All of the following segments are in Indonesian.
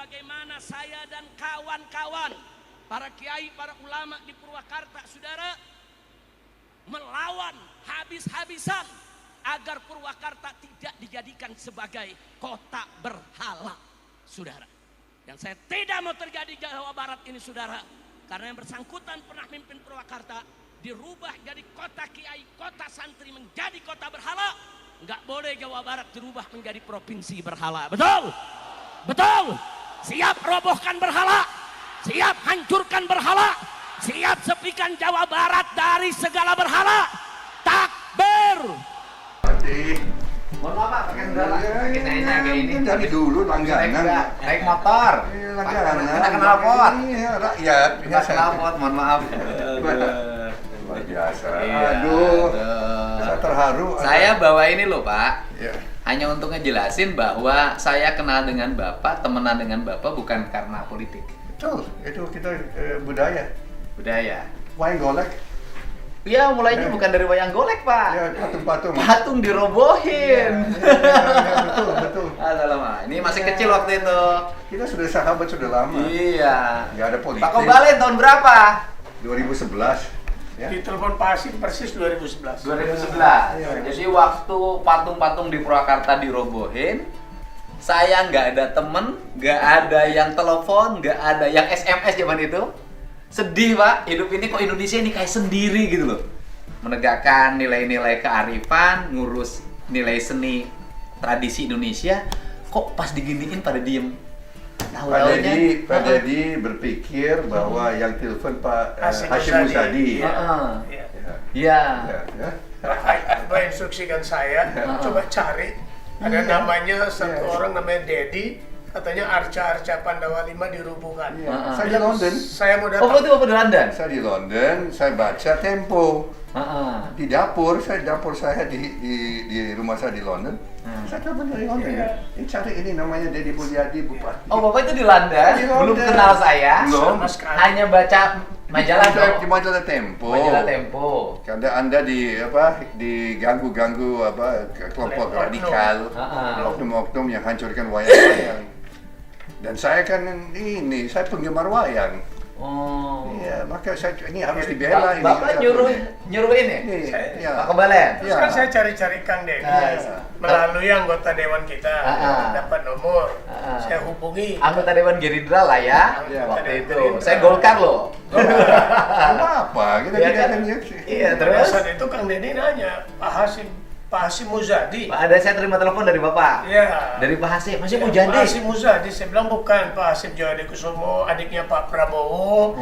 bagaimana saya dan kawan-kawan, para kiai, para ulama di Purwakarta, saudara, melawan habis-habisan agar Purwakarta tidak dijadikan sebagai kota berhala, saudara. Dan saya tidak mau terjadi Jawa Barat ini, saudara, karena yang bersangkutan pernah mimpin Purwakarta dirubah jadi kota kiai, kota santri, menjadi kota berhala. Nggak boleh Jawa Barat dirubah menjadi provinsi berhala. Betul? Betul? Siap robohkan berhala, siap hancurkan berhala, siap sepikan Jawa Barat dari segala berhala. Takbir. Mohon maaf Pak, pakai kendala. Pakai saya kayak ini. Dari dulu langganan. Naik motor. Langganan. Kita kenal pot. Iya, rakyat. Kita kenal pot, mohon maaf. Luar biasa. Iya, Aduh. Saya terharu. Saya bawa ini loh Pak. Ya. Hanya untuk ngejelasin bahwa saya kenal dengan Bapak, temenan dengan Bapak bukan karena politik. Betul, itu kita budaya. Budaya. Wayang golek. Ya mulainya bukan dari wayang golek Pak. Ya, patung-patung. Patung dirobohin. Ya, betul, betul. Alamak, ini masih kecil waktu itu. Kita sudah sahabat sudah lama. Iya. Nggak ada politik. Pak Kobalen tahun berapa? 2011. Ya. Di telepon Pak Hasim persis 2011. 2011. Iya. Jadi waktu patung-patung di Purwakarta dirobohin, saya nggak ada temen, nggak ada yang telepon, nggak ada yang SMS zaman itu. Sedih Pak, hidup ini kok Indonesia ini kayak sendiri gitu loh. Menegakkan nilai-nilai kearifan, ngurus nilai seni tradisi Indonesia, kok pas diginiin pada diem. Pak Dedi berpikir bahwa yang telepon Pak Hashim Muzadi. Iya. Iya. Ya. Pak instruksikan saya, coba cari. Ada namanya satu orang namanya Dedi, katanya Arca Pandawa 5 dirubuhkan. Ya. Saya di London. Saya mau Oh, datang. itu Bapak di London? Saya di London, saya baca Tempo. Di dapur saya di rumah saya di London. Saya telepon dari London. Ini cari ini namanya Dedi Mulyadi Bupati. Oh, Bapak itu di London? Di London. Belum kenal saya? Belum. Sama sekali. Hanya baca majalah Di dong? majalah Tempo. Majalah Tempo. Karena Anda diganggu kelompok Oleh radikal, oknum. oknum-oknum yang hancurkan wayang-wayang. Dan saya kan saya penggemar wayang. Oh. Iya, maka saya ini harus dibela ini. Bapak nyuruh ini? Ini, ya. Pak Kebalen? Terus kan saya cari-cari Kang Dedi melalui anggota dewan kita, dapat nomor. Saya hubungi. Anggota Dewan Gerindra lah ya, Iya. waktu Dewan itu. Gerindra. Saya Golkar loh. Apa? Kita Iya tidak kan? akan Iya, Pada terus? saat itu Kang Dedi nanya, Pak Hasim Muzadi. Pak, ada saya terima telepon dari Bapak. Iya. Dari Pak Hasim, masih mau Pak jadi? Hasim Muzadi, saya bilang bukan. Pak Hasim Jayadi Kusumo, adiknya Pak Prabowo,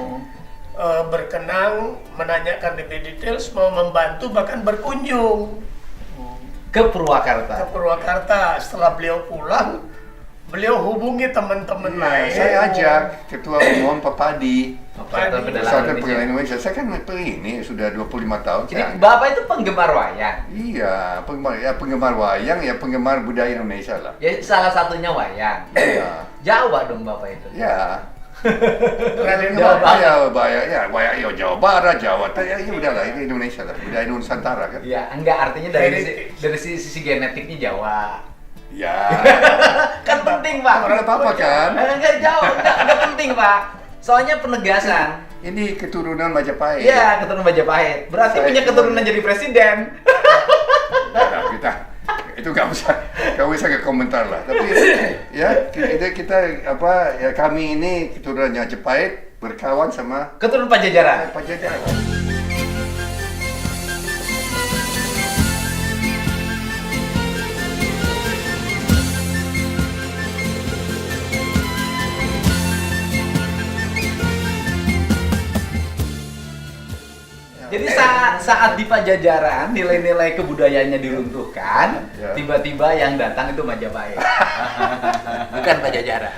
berkenan menanyakan lebih details, mau membantu bahkan berkunjung Ke ke Purwakarta. Purwakarta. Setelah beliau pulang, beliau hubungi teman-teman lain. Saya ajak Ketua Umum Pak Padi, Persatuan Pedalaman Persatuan Pegawai Indonesia. Indonesia. Saya kan ini sudah 25 tahun. Jadi kan? Bapak itu penggemar wayang. Iya, penggemar wayang, ya penggemar budaya Indonesia lah. Ya salah satunya wayang. Iya. Jawa dong Bapak itu. Ya. Raden Jawa Bapak. Wayang Jawa Barat, Jawa Tengah, ya udahlah, ini Indonesia lah, budaya Nusantara kan. Ya, enggak artinya dari Heritage. dari sisi genetiknya Jawa. Ya. Kan penting, Pak. Tidak apa-apa kan? Enggak jauh, enggak penting, Pak. Soalnya penegasan. Ini keturunan Majapahit. Iya, keturunan Majapahit. Berarti Saya punya keturunan jadi presiden. Nah, itu nggak usah ke komentar lah. Tapi ya kita kami ini keturunan Majapahit berkawan sama Keturunan Pajajaran. Pajajaran. Jadi saat di Pajajaran nilai-nilai kebudayaannya diruntuhkan, Ya. tiba-tiba yang datang itu Majapahit. Bukan Pajajaran.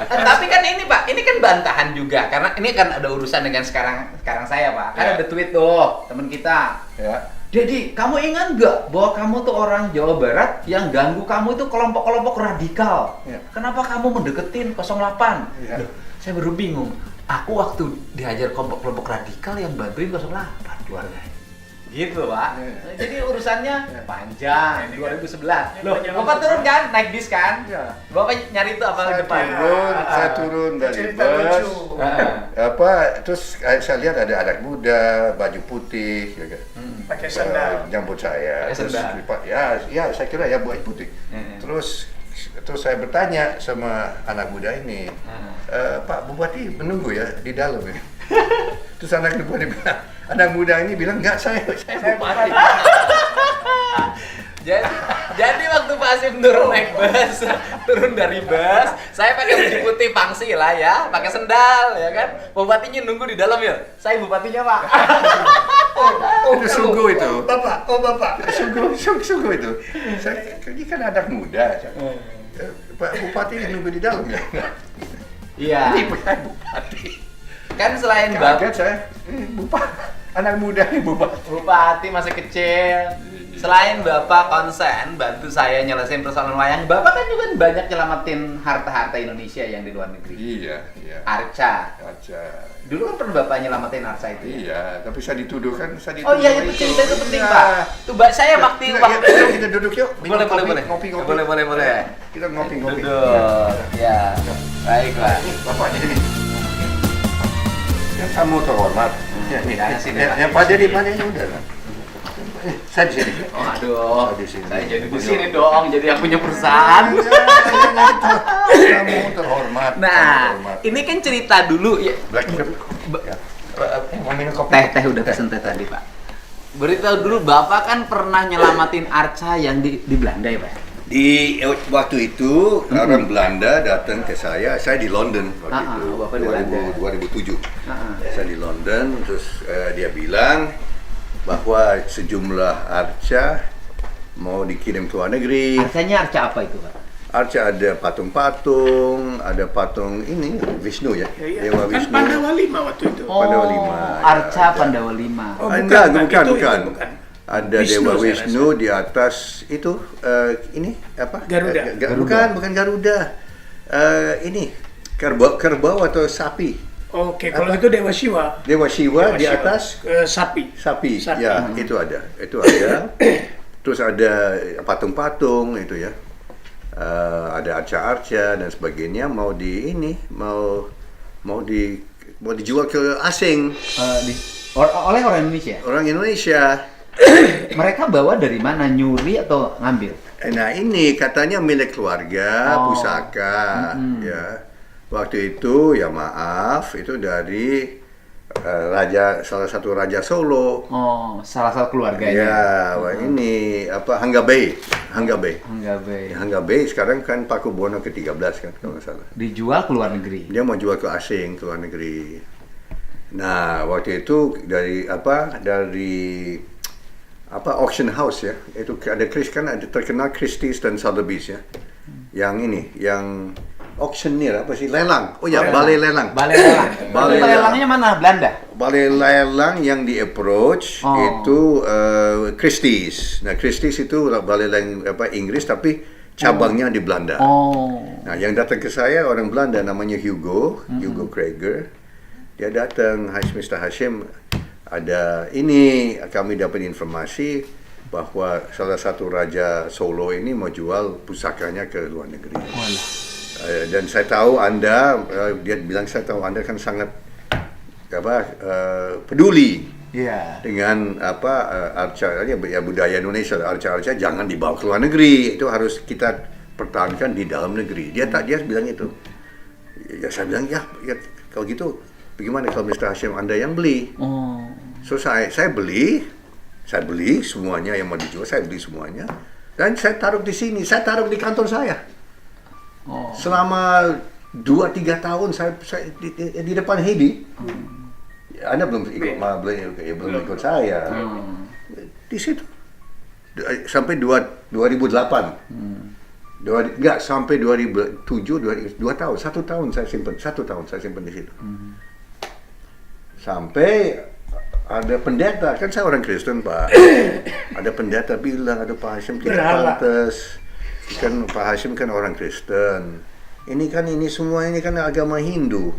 Tapi kan ini Pak, ini kan bantahan juga karena ini kan ada urusan dengan sekarang saya Pak. Kan Ya. ada tweet tuh teman kita. Ya. Jadi kamu ingat nggak bahwa kamu tuh orang Jawa Barat yang ganggu kamu itu kelompok-kelompok radikal? Ya. Kenapa kamu mendeketin 08? Ya. Loh, saya baru bingung. Aku waktu dihajar kelompok-kelompok radikal yang bantuin 08 keluarganya. Gitu, Pak. Iya. Jadi urusannya panjang. 2011. Ini Loh, banyak Bapak banget, turun Pak. kan? Naik bis kan? Iya. Bapak nyari itu apa di depan? Saya turun dari Cerita bus. lucu. Terus saya lihat ada anak muda baju putih ya kan. Pakai sandal. Nyambut saya. Pakai Terus, sandal. ya saya kira ya baju putih. Terus saya bertanya sama anak muda ini, Pak Bupati menunggu ya di dalam ya. Terus anak muda ini bilang enggak, saya bupati. Jadi waktu Pak Hasyim turun naik bus, turun dari bus, saya pakai baju putih pangsi lah ya, pakai sendal ya kan. Bupatinya nunggu di dalam ya. Saya bupatinya, Pak. Itu sungguh itu. Bapak. Sungguh itu. Ini kan anak muda. Pak Bupati nunggu di dalam ya. Iya. Ini bukan bupati. Kan selain Kaget Bapak saya. Bupati. Anak muda ini bupati. Bupati masih kecil. Selain Bapak konsen bantu saya nyelesain persoalan wayang, Bapak kan juga banyak nyelamatin harta-harta Indonesia yang di luar negeri. Iya. Arca. Aja. Dulu kan pernah Bapak nyelamatin Arca itu. Iya, tapi saya dituduh kan. Oh iya, itu cerita itu penting, Iya. Pak. Tuh, Mbak, saya waktu Kita duduk yuk. Minum boleh. Ngopi. Boleh. Kita ngopi. Duduk. Ya. Baiklah. Bapaknya ini. Yang kamu terhormat. Yang sini, Pak. Yang Pak Dedi mana ini udah lah. Saya di sini. Oh, aduh. Di sini. Saya jadi di sini dong, jadi aku punya perusahaan. Kamu terhormat. Nah, ini kan cerita dulu ya. Black mau minum kopi? Teh udah pesen teh tadi, Pak. Beritahu dulu, Bapak kan pernah nyelamatin Arca yang di Belanda ya, Pak? Di waktu itu orang Belanda datang ke saya di London waktu itu Bapak di Belanda. 2007. Saya di London, terus dia bilang bahwa sejumlah arca mau dikirim ke luar negeri. Arcanya Arca apa itu, Pak? Arca ada patung-patung, ada patung ini Vishnu ya, Dewa Kan Vishnu. Pandawa 5 waktu itu. Pandawa lima, ya, Arca ada. Pandawa 5. Oh, Enggak, itu bukan. bukan. Ada Vishnu, Dewa saya Vishnu di atas itu ini apa? Garuda. Bukan Garuda. Ini kerbau atau sapi. Oke, kalau itu Dewa Siwa. Dewa Siwa di atas sapi. sapi. Sapi. Ya, itu ada. Terus ada patung-patung itu ya. Ada arca-arca dan sebagainya mau dijual ke asing. Oleh orang Indonesia. Orang Indonesia. Mereka bawa dari mana? Nyuri atau ngambil? Nah ini katanya milik keluarga, Oh. pusaka, ya. Waktu itu ya maaf, itu dari salah satu raja Solo. Oh, salah satu keluarganya. Ya, wah ini apa Hangga Bay. Hangga Bay sekarang kan Pakubuwono ke-13 kan kalau nggak salah. Dijual ke luar negeri. Dia mau jual ke asing, ke luar negeri. Nah, waktu itu dari auction house ya. Itu ada terkenal Christie's dan Sotheby's ya. Yang ini, yang auctioneer apa sih? Lelang. Oh ya, balai lelang. Balai lelang. Balai Balai lelangnya mana? Belanda. Balai lelang yang di approach Oh. itu Christie's. Nah, Christie's itu balai lelang Inggris tapi cabangnya di Belanda. Oh. Nah, yang datang ke saya orang Belanda namanya Hugo Krieger. Dia datang, Mr. Hasyim, ada ini kami dapat informasi bahwa salah satu raja Solo ini mau jual pusakanya ke luar negeri. Dan saya tahu Anda, dia bilang saya tahu Anda kan sangat peduli dengan arca ya budaya Indonesia, arca-arca jangan dibawa ke luar negeri, itu harus kita pertahankan di dalam negeri. Dia bilang itu. Ya saya bilang ya kalau gitu bagaimana kalau Mr. Hasyim Anda yang beli? Oh. So saya beli semuanya yang mau dijual, saya beli semuanya dan saya taruh di sini, saya taruh di kantor saya. Oh. Selama 2-3 tahun saya di depan Heidi. Anda belum ikut saya. Di situ sampai 2008. Enggak, sampai 2007, 2 tahun, 1 tahun saya simpan di situ. Sampai ada pendeta, kan saya orang Kristen Pak. Ada pendeta bilang, ada Pak Hasyim tidak pantas. Kan Pak Hasyim kan orang Kristen. Ini semua kan agama Hindu.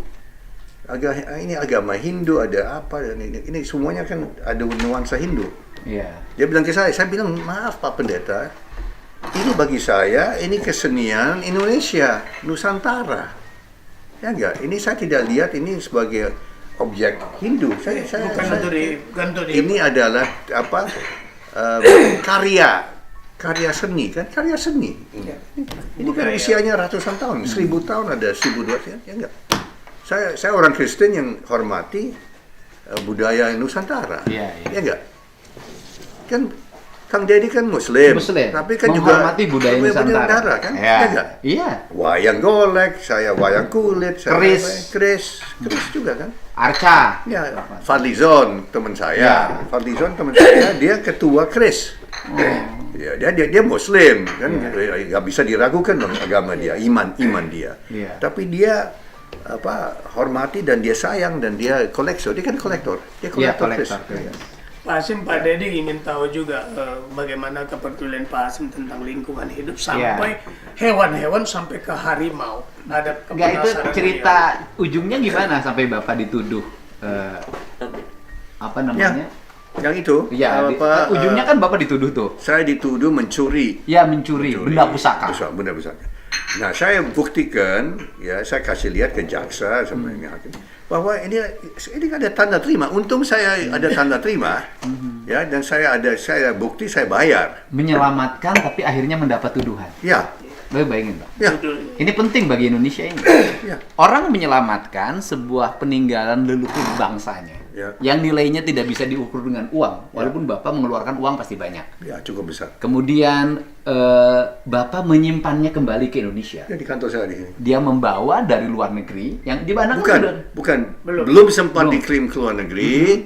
ini agama Hindu, ada apa, dan ini semuanya kan ada nuansa Hindu. Iya. Dia bilang ke saya bilang, maaf Pak Pendeta, ini bagi saya, ini kesenian Indonesia, Nusantara. Ya enggak, ini saya tidak lihat ini sebagai objek Hindu. Ini adalah apa, karya seni, kan karya seni. Ini kan usianya ratusan tahun, 1000 tahun, ada 1200, ya enggak. Saya orang Kristen yang hormati budaya Nusantara. Iya. Ya enggak? Kan Kang Deddy kan Muslim, tapi kan menghormati juga budaya Nusantara kan? ya enggak? Iya. Wayang golek, saya wayang kulit, saya keris juga kan? Arca. Ya, Fadlizon teman saya, dia ketua keris. Ya, dia Muslim kan, nggak bisa diragukan dong agama dia, iman dia. Iya. Tapi dia hormati dan dia sayang dan dia kolektor, dia kan kolektor, Kolektor. keris. Pak Hasyim, Pak Deddy ingin tahu juga bagaimana kepedulian Pak Hasyim tentang lingkungan hidup sampai hewan-hewan sampai ke harimau. Ada Enggak, itu cerita ujungnya gimana sampai Bapak dituduh apa namanya? Yang itu, Ya, ujungnya kan Bapak dituduh tuh. saya dituduh mencuri. Ya, mencuri benda pusaka. Benda pusaka. Nah, saya buktikan, ya saya kasih lihat ke jaksa sama yang hakim bahwa ini ada tanda terima. Untung saya ada tanda terima, ya, dan saya bukti, saya bayar. Menyelamatkan tapi akhirnya mendapat tuduhan. Ya, Bapak bayangin, Pak. ya, Ini penting bagi Indonesia ini. ya. Orang menyelamatkan sebuah peninggalan leluhur bangsanya. Ya. Yang nilainya tidak bisa diukur dengan uang, walaupun Bapak mengeluarkan uang pasti banyak. Ya, cukup besar. Kemudian Bapak menyimpannya kembali ke Indonesia. Ya, di kantor saya di sini. Dia membawa dari luar negeri yang di mana Belum sempat dikirim ke luar negeri.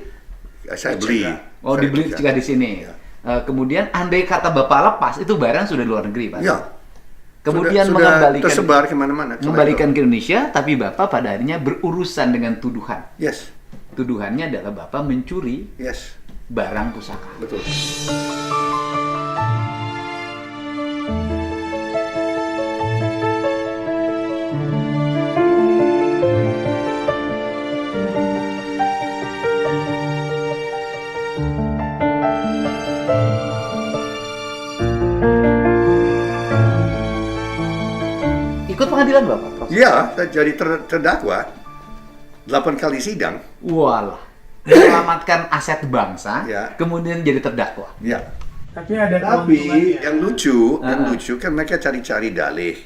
Saya beli. Oh, dibeli juga di sini. Ya. Kemudian andai kata Bapak lepas, itu barang sudah di luar negeri, Pak. Ya. Kemudian sudah mengembalikan tersebar kemana-mana. mengembalikan ke Indonesia, tapi Bapak pada akhirnya berurusan dengan tuduhan. Yes, Tuduhannya adalah Bapak mencuri yes, barang pusaka. betul. Ikut pengadilan Bapak? Prof? Ya, saya jadi terdakwa 8 kali sidang. Walah. Menyelamatkan aset bangsa, Ya. kemudian jadi terdakwa. Ya. Tapi ada Tapi keuntungannya. yang lucu kan mereka cari-cari dalih.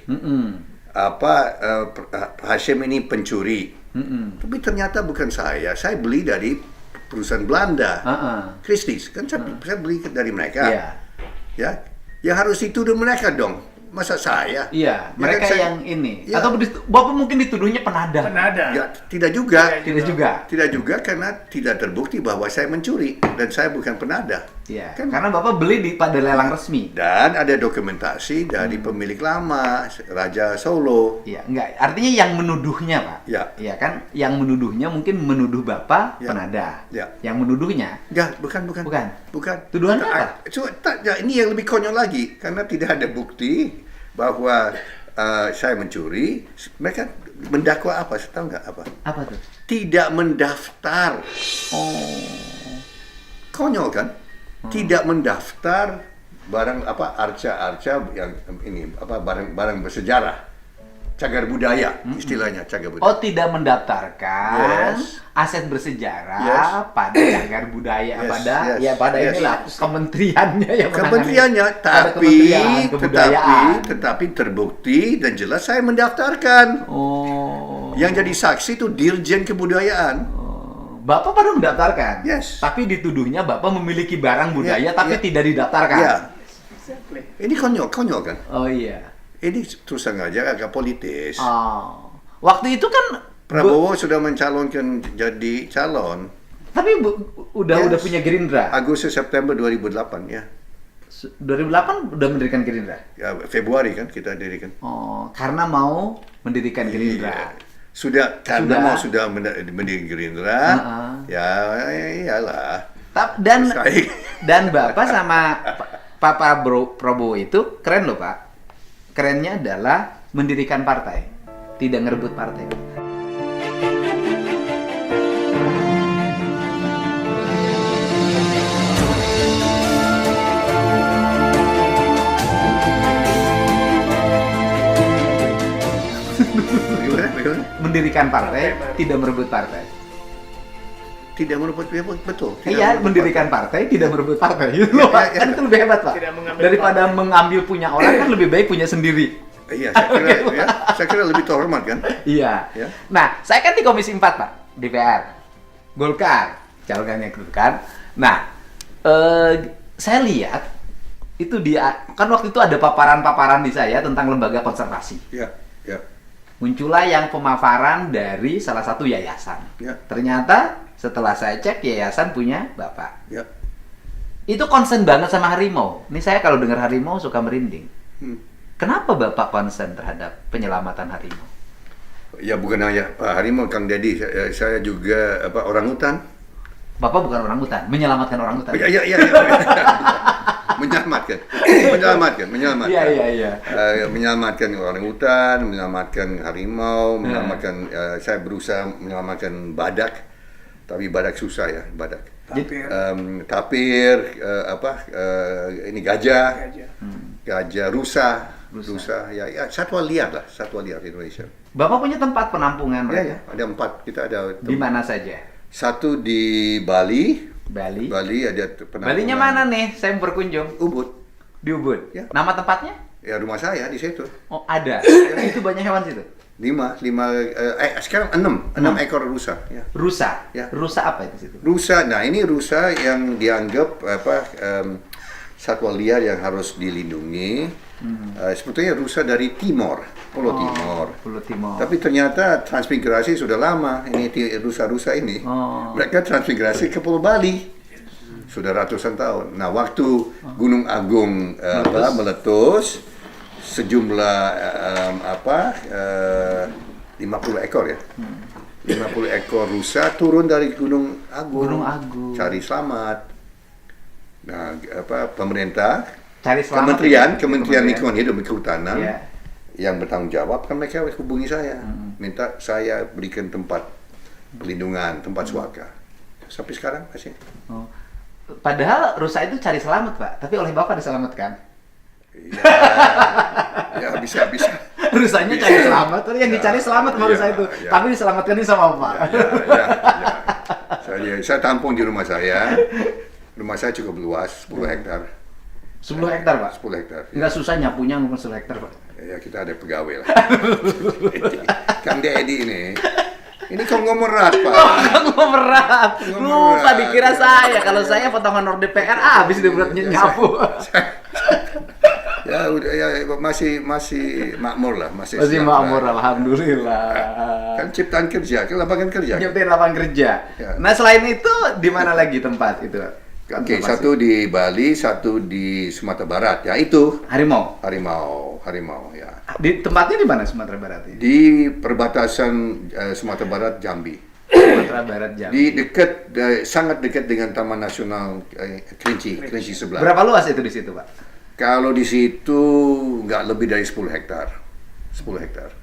Hasyim ini pencuri. Tapi ternyata bukan saya beli dari perusahaan Belanda, Christie's, kan saya beli dari mereka. Iya. Ya, yang harus dituduh mereka dong. Masa saya? Iya, Ya mereka kan saya- yang ini. Ya. Atau Bapak mungkin dituduhnya penada. Penada. Ya, tidak juga. Tidak juga. Tidak juga karena tidak terbukti bahwa saya mencuri dan saya bukan penada. Iya. Kan? Karena Bapak beli pada lelang resmi. Dan ada dokumentasi dari pemilik lama, Raja Solo. Iya, enggak. Artinya yang menuduhnya, Pak. Ya. Iya kan? Yang menuduhnya mungkin menuduh Bapak Ya. penada. Ya. Yang menuduhnya Ya, bukan. Bukan. Tuduhannya apa? Ini yang lebih konyol lagi karena tidak ada bukti bahwa saya mencuri. Mereka mendakwa apa? Saya tahu nggak apa? apa tuh? Tidak mendaftar. Oh. Konyol kan? Tidak mendaftar barang arca yang ini barang bersejarah. Cagar budaya, istilahnya cagar budaya. Oh, tidak mendaftarkan Yes. aset bersejarah Yes. pada cagar budaya, Yes. pada Yes. inilah kementeriannya yang Kementeriannya, Ada Kementerian Kebudayaan. tetapi terbukti dan jelas saya mendaftarkan. Oh. Yang jadi saksi itu Dirjen Kebudayaan. Bapak pada mendaftarkan. Yes. Tapi dituduhnya Bapak memiliki barang budaya Ya, tapi ya. tidak didaftarkan. Ya, Exactly. ini konyol kan? Oh iya. Ini terus aja agak politis. Oh. Waktu itu kan Prabowo sudah mencalonkan jadi calon tapi udah Yes. punya Gerindra. Agustus September 2008 ya. 2008 udah mendirikan Gerindra. Ya, Februari kan kita dirikan. Oh, karena mau mendirikan Gerindra. Iya. Karena sudah mendirikan Gerindra. Ya, iyalah. Dan Sekali. dan Bapak sama Pak Prabowo itu keren loh, Pak. Kerennya adalah mendirikan partai, tidak ngerebut partai. Bagaimana? Mendirikan partai, Partai baru. tidak merebut partai. Tidak merebut, betul. Tidak Iya, merebut mendirikan partai, tidak merebut partai. Gitu loh, Pak. ya. Kan itu lebih hebat, Pak. Tidak mengambil Daripada mengambil punya orang, kan lebih baik punya sendiri. Iya, saya kira lebih terhormat kan? Iya. Ya. Nah, saya kan di Komisi 4, Pak, DPR. Golkar, calonnya gitu kan. Nah, saya lihat itu kan waktu itu ada paparan-paparan di saya tentang lembaga konservasi. Ya. Muncullah yang pemaparan dari salah satu yayasan. Ya. Ternyata setelah saya cek, yayasan punya Bapak. Ya. Itu concern banget sama harimau. Ini saya kalau dengar harimau suka merinding. Kenapa Bapak concern terhadap penyelamatan harimau? Ya bukan hanya Pak Harimau, Kang Deddy, saya juga orang hutan. Bapak bukan orang hutan, menyelamatkan orang hutan. Iya. Menyelamatkan. Iya. Menyelamatkan orang hutan, menyelamatkan harimau, menyelamatkan. Saya berusaha menyelamatkan badak, tapi badak susah ya, badak. Tapir, ini gajah, rusa, ya satwa liar Indonesia. Bapak punya tempat penampungan mereka? Ya, ada 4. Kita ada. Di mana saja? Satu di Bali. Bali. Bali ada penampungan. Balinya mana nih? Saya mau berkunjung. Ubud. Di Ubud. Ya. Nama tempatnya? Ya rumah saya di situ. Oh, ada. Itu banyak hewan situ. 5 sekarang 6 ekor rusa. Ya. Rusa. Ya. Rusa apa itu situ? Rusa. Nah, ini rusa yang dianggap satwa liar yang harus dilindungi. Sebetulnya rusa dari Timor, Pulau Timor. Pulau Timor. Tapi ternyata transmigrasi sudah lama. Ini rusa-rusa ini. Mereka transmigrasi ke Pulau Bali. Sudah ratusan tahun. Nah, waktu Gunung Agung meletus, sejumlah 50 ekor ya. 50 ekor rusa turun dari Gunung Agung. Cari selamat. Nah, pemerintah, Cari selamat. Kementerian Lingkungan Hidup dan Kehutanan Ya. yang bertanggung jawab, kan mereka hubungi saya, minta saya berikan tempat perlindungan, tempat suaka. Sampai sekarang masih. Oh. Padahal rusa itu cari selamat, Pak. Tapi oleh Bapak diselamatkan. Ya bisa. Rusanya cari selamat, tapi yang dicari selamat sama rusa itu. Ya. Tapi diselamatkan ini sama Bapak. Ya. Saya tampung di rumah saya. Rumah saya cukup luas, 10 hektar. 10 hektar, Pak? 10 hektar. Nggak susah nyapunya ngomong 10 hektar, Pak. Ya, kita ada pegawai lah. Kang Deddy ini konglomerat, Pak. Berat. Lupa dikira saya. Kalau saya potongan honor DPR, habis dibuat nyapu. Ya udah ya masih makmur lah, masih Makmur, alhamdulillah. Kan ciptaan kerja, kan lapangan kerja. Nyiptain lapangan kerja. Ya. Nah, selain itu di mana lagi tempat itu? Oke, satu di Bali, satu di Sumatera Barat. Ya itu Harimau. harimau ya. Di tempatnya di mana Sumatera Barat ini? Di perbatasan Sumatera Barat Jambi. Sumatera Barat Jambi. Di sangat dekat dengan Taman Nasional Kerinci sebelah. Berapa luas itu di situ, Pak? Kalau di situ nggak lebih dari 10 hektar. 10 hektar.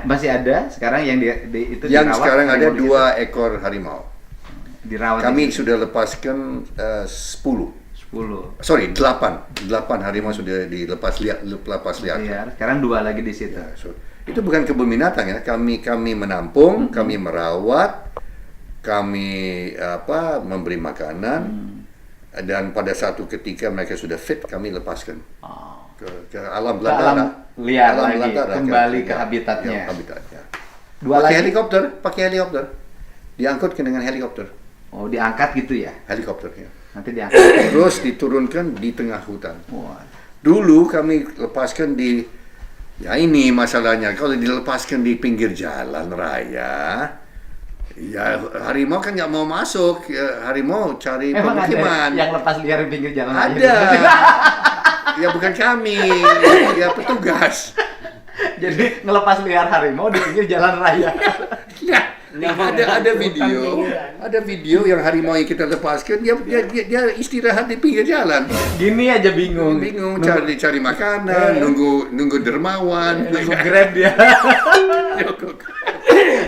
Masih ada sekarang yang itu Yang dirawat, sekarang ada harimau di 2 ekor harimau. dirawat. Kami di situ. sudah lepaskan 10. 10. Sorry, 8 harimau sudah dilepas liar. Iya, sekarang 2 lagi di situ. Ya, itu bukan kebun binatang ya. Kami menampung, kami merawat, kami memberi makanan, dan pada satu ketika mereka sudah fit, kami lepaskan ke alam belantara. Liar Alam lagi, belantara, kembali kan? ke habitatnya. Ya, habitatnya. 2 lagi. Pakai helikopter. Diangkut dengan helikopter. Oh, diangkat gitu ya? Helikopter ya. Nanti diangkat. Terus diturunkan di tengah hutan. Wah. Dulu kami lepaskan ya ini masalahnya, kalau dilepaskan di pinggir jalan raya, ya harimau kan nggak mau masuk, ya, harimau cari Emang pemukiman. ada yang lepas liar di pinggir jalan? Ada. Ya bukan kami, ya petugas. Jadi ngelepas liar harimau di pinggir jalan raya. Nah, ada video yang harimau yang kita lepaskan, dia istirahat di pinggir jalan. Gini aja bingung. Cari makanan, nunggu dermawan, Nunggu Grab dia.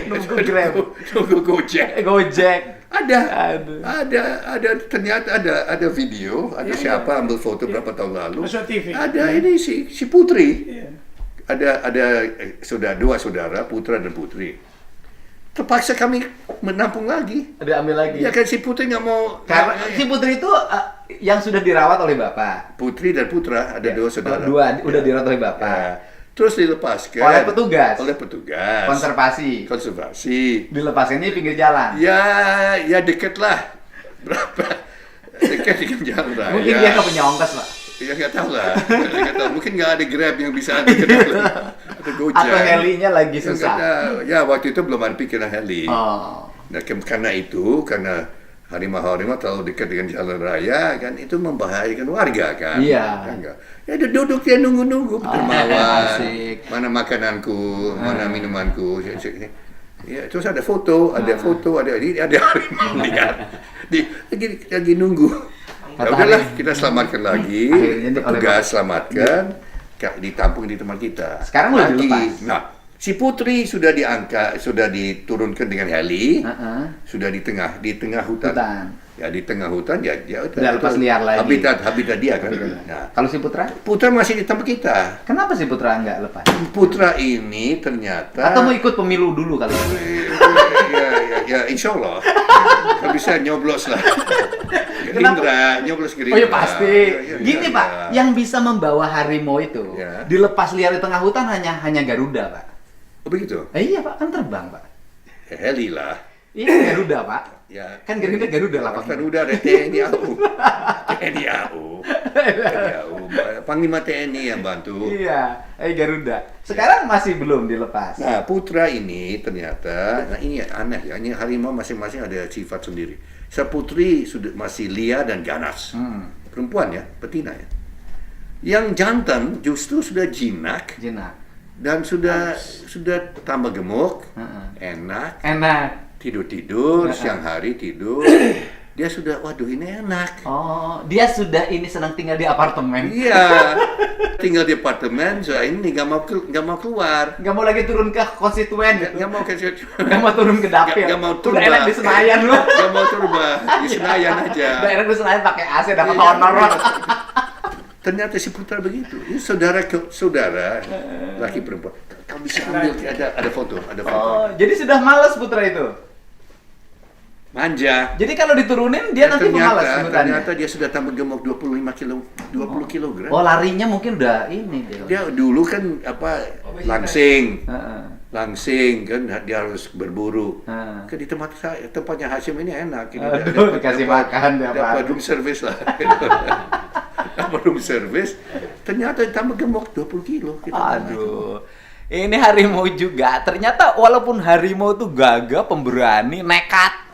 Nunggu Grab. nunggu Gojek. Gojek. Ada ternyata ada video, ada siapa ambil foto berapa tahun lalu. Masuk TV. Ada ini si Putri. sudah 2 saudara, putra dan putri. Terpaksa kami menampung lagi. Ada ambil lagi. Ya kan si putri nggak mau. Karena si putri itu yang sudah dirawat oleh bapak. Putri dan putra ada 2 saudara. Dua udah dirawat oleh bapak. Ya. Terus dilepaskan Oleh petugas. Oleh petugas. Konservasi. Dilepaskannya di pinggir jalan. Ya dekat lah. Berapa? Dekat dengan jalan raya. Mungkin dia nggak punya ongkos, Pak. Ya nggak tahu lah. Nggak tahu. Mungkin nggak ada Grab yang bisa ada ke dalam. Atau Gojek. Atau helinya lagi Ya, susah. ya waktu itu belum ada pikiran heli. Oh. Nah, karena harimau-harimau terlalu dekat dengan jalan raya kan itu membahayakan warga kan. Iya. Kan enggak. Ya dia duduk dia nunggu-nunggu dermawan. asik. Mana makananku, mana minumanku. Ya, terus ada foto, ada harimau lihat. Lagi nunggu. Ya udahlah, kita selamatkan lagi. Akhirnya Petugas selamatkan. Ditampung di tempat kita. Sekarang udah dilepas. Nah, si putri sudah diangkat, sudah diturunkan dengan heli, sudah di tengah hutan. Ya di tengah hutan ya Udah lepas liar lagi. Habitat dia kan. Nah, Kalau si putra? putra masih di tempat kita. Kenapa si putra nggak lepas? Putra ini ternyata Atau mau ikut pemilu dulu kali? ya insya Allah. Kalau bisa nyoblos lah. Gerindra, nyoblos Gerindra. Oh ya pasti. Ya, Gini ya. Pak, yang bisa membawa harimau itu Ya. dilepas liar di tengah hutan hanya Garuda Pak. Oh begitu. Iya Pak, kan terbang Pak. Heli lah. Iya Garuda Pak. Ya. Kan Garuda lah Pak. Kan udah ada TNI AU. TNI AU. Panglima TNI yang bantu. Iya, Garuda. Sekarang masih belum dilepas. Nah, putra ini ternyata, nah ini aneh ya, ini harimau masing-masing ada sifat sendiri. Putri sudah masih liar dan ganas. Perempuan ya, betina ya. Yang jantan justru sudah jinak dan sudah tambah gemuk, enak. Tidur, siang hari tidur. Dia sudah, waduh ini enak. Oh, dia sudah ini senang tinggal di apartemen. Iya, tinggal di apartemen, so ini nggak mau keluar. Nggak mau lagi turun ke konstituen gitu. Nggak mau Nggak mau turun ke dapil. Nggak mau Udah enak di Senayan loh. Nggak mau turba, di Senayan aja. Udah enak di Senayan pakai AC dapat Iya. honor loh. Ternyata si putra begitu. Ini saudara laki perempuan. Kamu bisa ambil ada foto. Oh, jadi sudah malas putra itu. Manja. Jadi kalau diturunin dia nanti pemalas sebutannya. Ternyata dia sudah tambah gemuk 20 kilogram. Oh, larinya mungkin udah ini dia. Dia dulu kan langsing. Heeh. Langsing kan dia harus berburu. Kan di tempatnya Hashim ini enak. Ini Aduh, dikasih makan dapat room service lah. Dapat room service. Ternyata tambah gemuk 20 kilo. Aduh. Ini harimau juga. Ternyata walaupun harimau itu gagah, pemberani, nekat.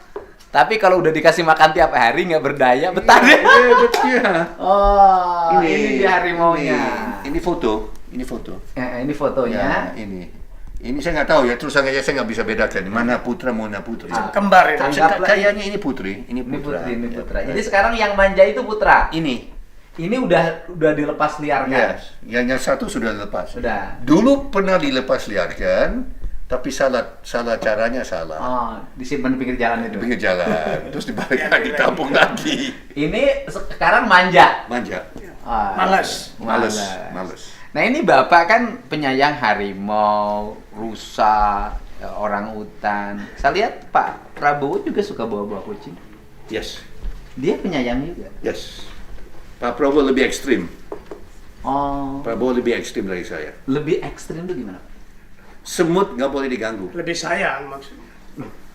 Tapi kalau udah dikasih makan tiap hari nggak berdaya, betah deh. Iya, betul. Oh, ini dia harimaunya. Ini foto. Ini Ya, fotonya. ini saya nggak tahu ya, terus saya nggak bisa bedakan mana putra mana putri. Kembar ini. Kayaknya ini putri, ini putra. Ini putra. Jadi sekarang yang manja itu putra. Ini udah dilepas liarkan. yes. Yang satu sudah lepas. Sudah. Dulu pernah dilepas liarkan, tapi salah caranya salah. Oh, disimpan di pinggir jalan itu. Di pinggir jalan, terus dibalik lagi, ditampung lagi. Ini sekarang manja. Manja, Ah, Males. males. Nah ini Bapak kan penyayang harimau, rusa, orang hutan. Saya lihat Pak Prabowo juga suka bawa-bawa kucing. Yes. Dia penyayang juga. Yes. Pak Prabowo lebih ekstrim. Oh, Prabowo lebih ekstrim dari saya. lebih ekstrim itu gimana? Semut nggak boleh diganggu. Lebih sayang maksudnya.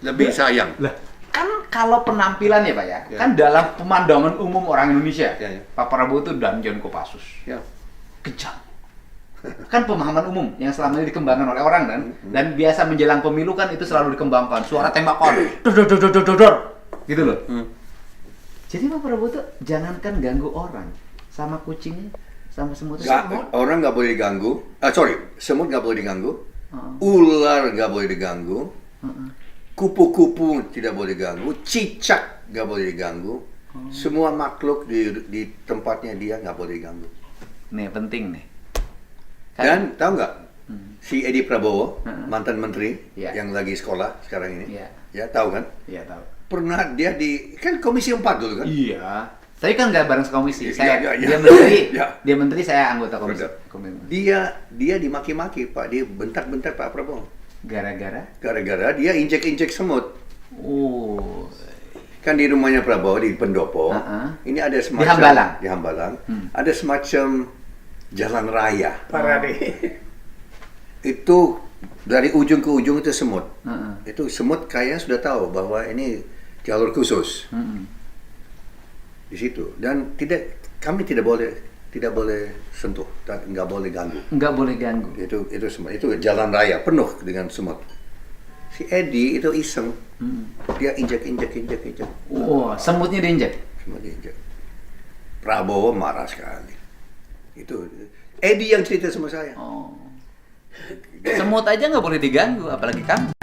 Lebih sayang. Lah, kan kalau penampilan ya Pak ya, Ya. kan dalam pemandangan umum orang Indonesia, Ya, ya. Pak Prabowo itu Danjen Kopassus, Ya. kejam. Kan pemahaman umum yang selama ini dikembangkan oleh orang kan, dan biasa menjelang pemilu kan itu selalu dikembangkan, suara tembakan, dor, gitu loh. Jadi Pak Prabowo tuh jangankan ganggu orang, sama kucingnya, sama semutnya. Orang nggak boleh diganggu. Semut nggak boleh diganggu. Ular nggak boleh diganggu. Kupu-kupu tidak boleh diganggu. Cicak nggak boleh diganggu. Semua makhluk di tempatnya dia nggak boleh diganggu. Nih penting nih. Dan tahu nggak? Si Edi Prabowo, mantan menteri Ya. yang lagi sekolah sekarang ini. Iya. Ya, tahu kan? Iya tahu. Pernah dia kan Komisi 4 dulu kan? Iya. Tapi kan nggak bareng sekomisi. Saya Ya, ya, ya. dia menteri, Ya. dia menteri, saya anggota komisi. Betul. Dia dimaki-maki Pak, dia bentak-bentak Pak Prabowo. Gara-gara? Gara-gara dia injek-injek semut. Oh. Kan di rumahnya Prabowo di Pendopo. Ini ada semacam Di Hambalang? Di Hambalang. Ada semacam jalan raya. Parade. Itu dari ujung ke ujung itu semut. Itu semut kayaknya sudah tahu bahwa ini jalur khusus di situ, dan kami tidak boleh sentuh dan nggak boleh ganggu. Nggak boleh ganggu. Itu semut, itu jalan raya penuh dengan semut. Si Edi itu iseng, dia injek. Oh, semutnya diinjek. Semut diinjek. Prabowo marah sekali. Itu Edi yang cerita sama saya. Oh. Semut aja nggak boleh diganggu, apalagi kamu.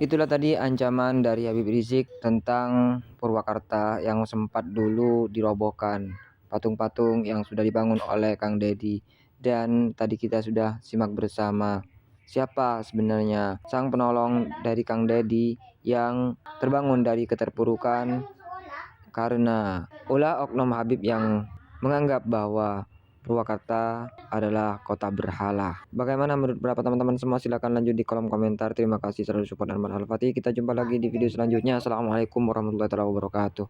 Itulah tadi ancaman dari Habib Rizik tentang Purwakarta yang sempat dulu dirobohkan, patung-patung yang sudah dibangun oleh Kang Deddy. Dan tadi kita sudah simak bersama siapa sebenarnya sang penolong dari Kang Deddy yang terbangun dari keterpurukan karena ulah oknum Habib yang menganggap bahwa Purwakarta adalah kota berhala. Bagaimana menurut beberapa teman-teman semua? Silahkan lanjut di kolom komentar. Terima kasih selalu support dan Al-Fatih. Kita jumpa lagi di video selanjutnya. Assalamualaikum warahmatullahi wabarakatuh.